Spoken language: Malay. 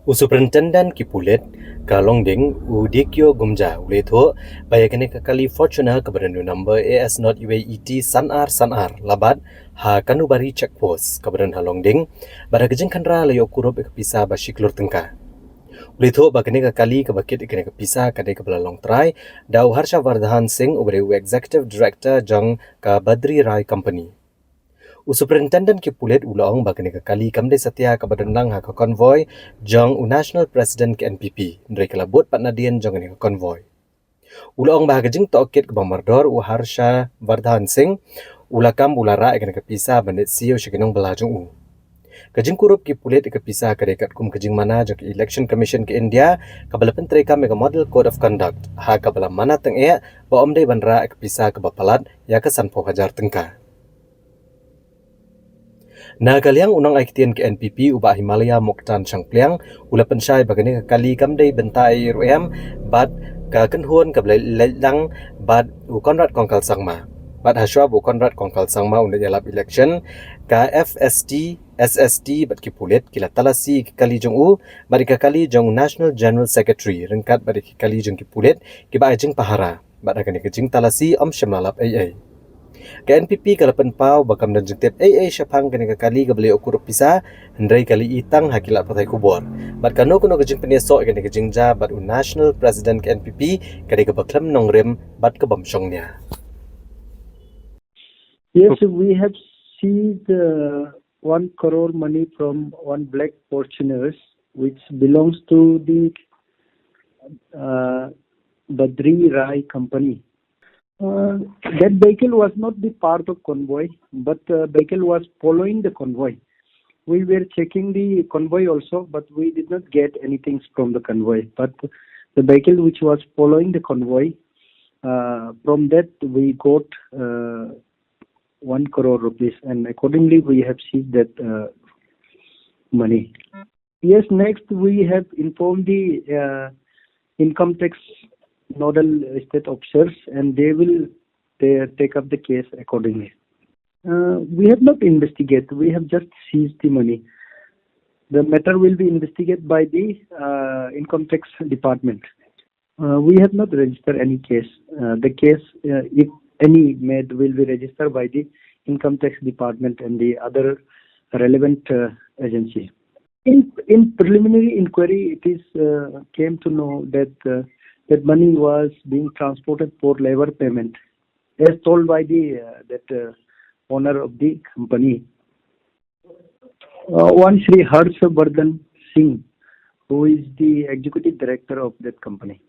Superintendent ki Pulit Kalongding Udikyo Gumja Uletho bayakane kakali Fortuna kabaran number AS not UAET Sanar labat ha kanubari checkpost kabaran Halongding baragajeng kanra layo Kurup ikapisa basi Klur tengka. Uletho bakane kakali kabakit ikane kapisa kadai kabalalong try dau Harsha Vardhan Singh ubare Executive Director jang ka Badri Rai Company. Superintendent ki Pulit ulang bagane kali kamde satya kabadanlang ha Convoy jang National President ke NPP ndre kelabut pat nadien jang ni Convoy. Ulang bahagajing tokit ke Bamardor u Harsha Vardhan Singh ulakam ulara ikane kapisa bandit CEO shikinong belajung u. Kajing Kurup ki Pulit ikapisa kadekat kum kajing mana jang Election Commission ke India kabalapan treka mega model code of conduct ha kabala mana teng ba omde bandra ikapisa kabapalat ya kesanpo hajar tengka. Nagaliang unang aiktian ke NPP ubah Himalaya Moktan Sangpliang ula pensai bagani kali kamdai bentai RUM bad ka kenhuan ka lang bad u Conrad Sangma bad haswa bu Conrad Sangma unda jalap election ka FST SST bad ki Pulit kila talasi kali jong u bad ka kali jong National General Secretary rengkat bad ki kali jong ki Pulit ki ba jing pahara bad agani ka jing talasi shamlalap AA. Ke NPP kalapan pau bakam dan jengtip syapang kene kali kabeli ukur pisa hendrai kali itang hakilat patai kubor. Bat kano kuno kejing penyesok kene kejing ja bat National President ke NPP kade kabaklam nongrem bat kebamsongnya. Yes, we have seized 1 crore money from one black Fortuners which belongs to the Badri Rai Company. That vehicle was not the part of convoy, but vehicle was following the convoy. We were checking the convoy also, but we did not get anything from the convoy. But the vehicle which was following the convoy, from that we got 1 crore rupees, and accordingly we have seized that money. Yes, next we have informed the income tax nodal state officers, and they will take up the case accordingly. We have not investigated. We have just seized the money. The matter will be investigated by the income tax department. We have not registered any case. The case, if any made, will be registered by the income tax department and the other relevant agency. In preliminary inquiry, it is came to know that that money was being transported for labor payment, as told by the owner of the company. One Shri Harsha Vardhan Singh, who is the executive director of that company.